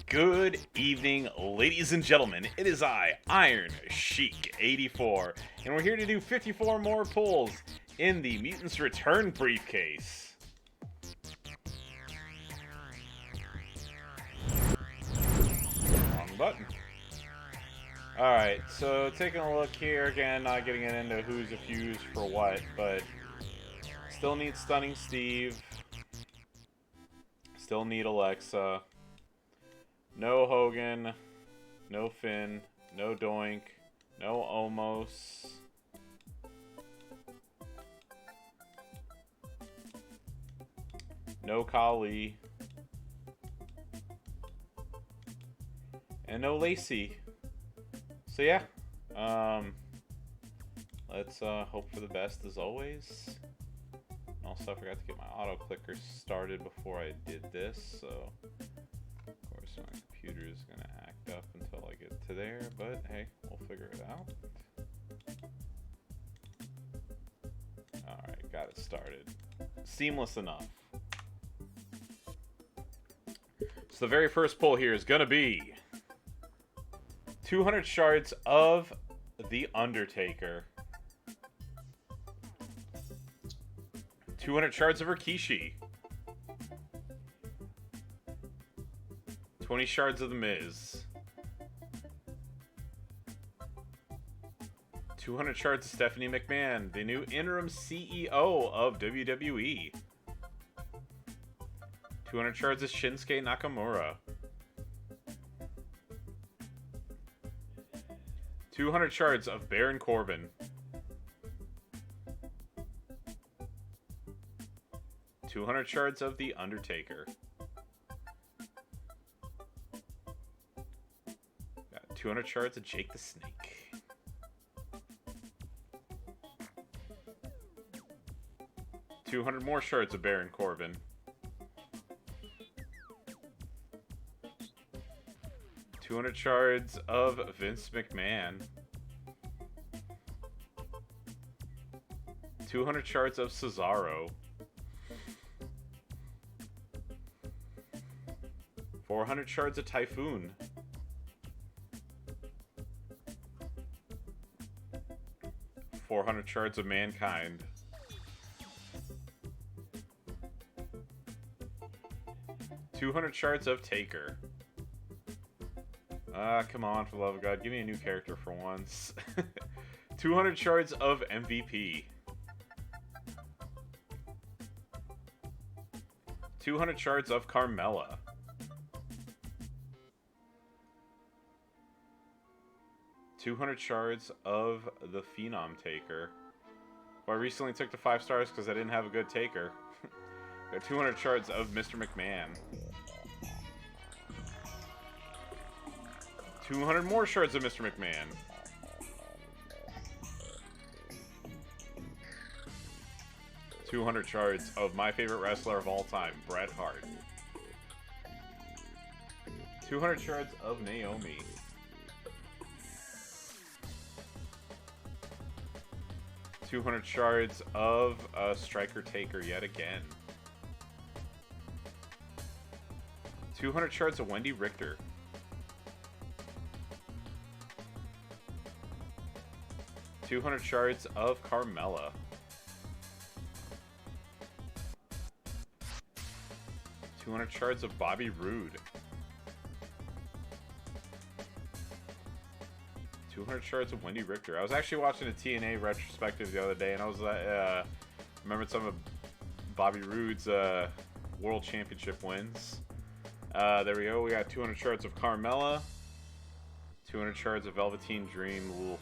Good evening, ladies and gentlemen. It is I, Iron Sheik 84, and we're here to do 54 more pulls in the Mutants Return Briefcase. Wrong button. Alright, so taking a look here, again, not getting into who's a fuse for what, but still need Stunning Steve, still need Alexa. No Hogan, no Finn, no Doink, no Omos. No Kali. And no Lacey. So yeah, let's hope for the best as always. Also, I forgot to get my auto clicker started before I did this, so of course my computer is gonna act up until I get to there, but hey, we'll figure it out. Alright, got it started. Seamless enough. So the very first pull here is gonna be 200 shards of The Undertaker. 200 shards of Rikishi. 20 shards of The Miz. 200 shards of Stephanie McMahon, the new interim CEO of WWE. 200 shards of Shinsuke Nakamura. 200 shards of Baron Corbin. 200 shards of The Undertaker. Got 200 shards of Jake the Snake. 200 more shards of Baron Corbin. 200 shards of Vince McMahon. 200 shards of Cesaro. 400 shards of Typhoon. 400 shards of Mankind. 200 shards of Taker. Come on, for the love of God, give me a new character for once. 200 shards of MVP. 200 shards of Carmella. 200 shards of the Phenom Taker. Well, I recently took the 5 stars because I didn't have a good Taker. Got 200 shards of Mr. McMahon. 200 more shards of Mr. McMahon. 200 shards of my favorite wrestler of all time, Bret Hart. 200 shards of Naomi. 200 shards of Striker Taker yet again. 200 shards of Wendy Richter. 200 shards of Carmella. 200 shards of Bobby Roode. 200 shards of Wendy Richter. I was actually watching a TNA retrospective the other day, and I was remembered some of Bobby Roode's World Championship wins. There we go. We got 200 shards of Carmella. 200 shards of Velveteen Dream. Ooh.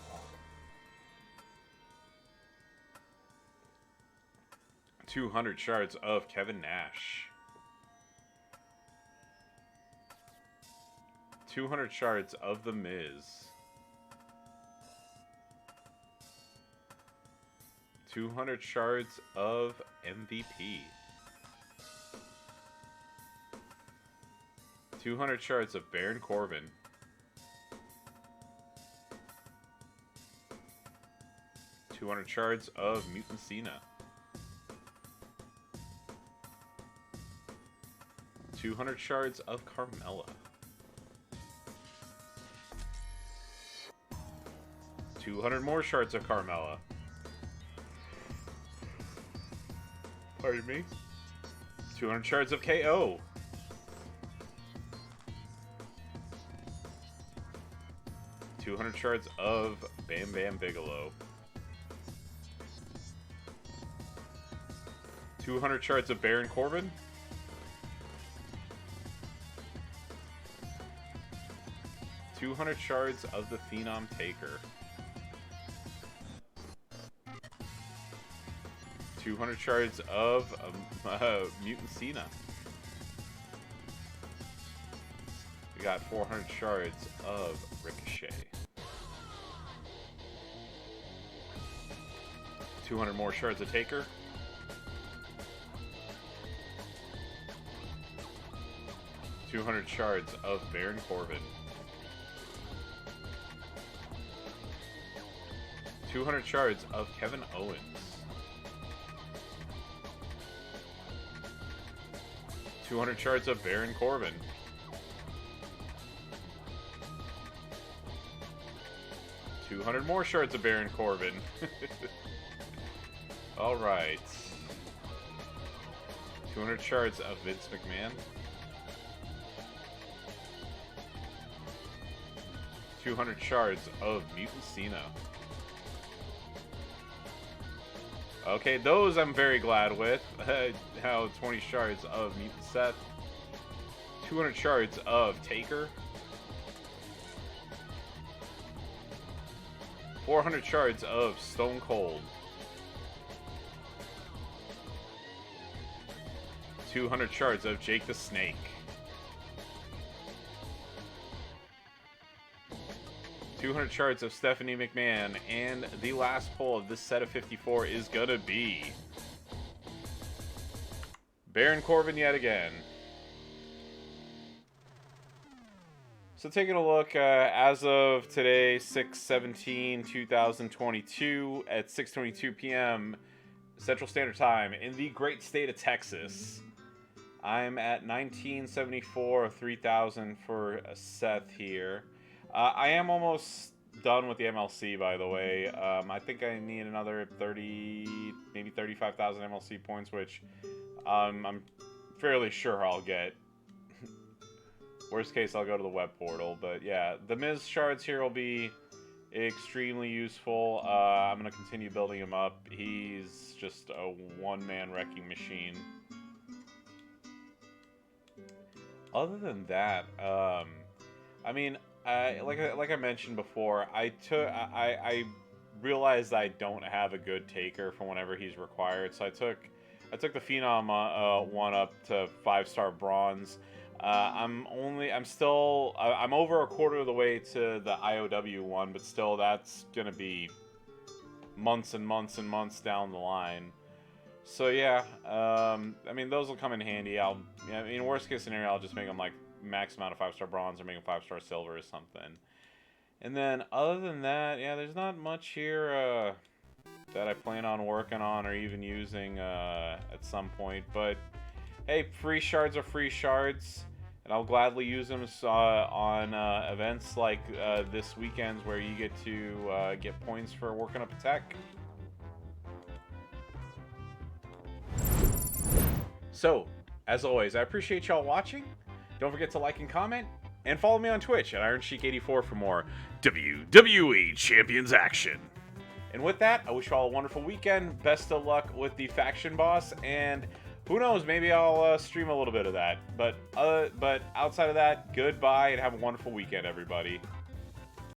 200 shards of Kevin Nash. 200 shards of The Miz. 200 shards of MVP. 200 shards of Baron Corbin. 200 shards of Mutant Cena. 200 shards of Carmella. 200 more shards of Carmella. Pardon me. 200 shards of KO. 200 shards of Bam Bam Bigelow. 200 shards of Baron Corbin. 200 shards of the Phenom Taker. 200 shards of Mutant Cena. We got 400 shards of Ricochet. 200 more shards of Taker. 200 shards of Baron Corbin. 200 shards of Kevin Owens. 200 shards of Baron Corbin. 200 more shards of Baron Corbin. Alright. 200 shards of Vince McMahon. 200 shards of Mutant Cena. Okay, those I'm very glad with. How 20 shards of Mutant Seth. 200 shards of Taker. 400 shards of Stone Cold. 200 shards of Jake the Snake. 200 shards of Stephanie McMahon, and the last pull of this set of 54 is gonna be Baron Corbin yet again. So taking a look, as of today, 6/17/2022 at 6:22 p.m. Central Standard Time in the great state of Texas, I'm at 1974 of 3,000 for Seth here. I am almost done with the MLC, by the way. I think I need another 30, maybe 35,000 MLC points, which I'm fairly sure I'll get. Worst case, I'll go to the web portal. But yeah, the Miz shards here will be extremely useful. I'm going to continue building him up. He's just a one-man wrecking machine. Other than that, I mean, like I mentioned before, I realized I don't have a good Taker for whenever he's required, so I took the Phenom one up to 5-star bronze. I'm over a quarter of the way to the IOW one, but still, that's gonna be months and months and months down the line. So yeah, I mean, those will come in handy. Worst case scenario, I'll just make them like max amount of 5-star bronze or make them 5-star silver or something. And then other than that, yeah, there's not much here that I plan on working on or even using at some point. But hey, free shards are free shards, and I'll gladly use them on events like this weekend's, where you get to get points for working up a tech. So, as always, I appreciate y'all watching. Don't forget to like and comment, and follow me on Twitch at IronSheik84 for more WWE Champions action. And with that, I wish you all a wonderful weekend. Best of luck with the Faction Boss, and who knows, maybe I'll stream a little bit of that. But outside of that, goodbye, and have a wonderful weekend, everybody.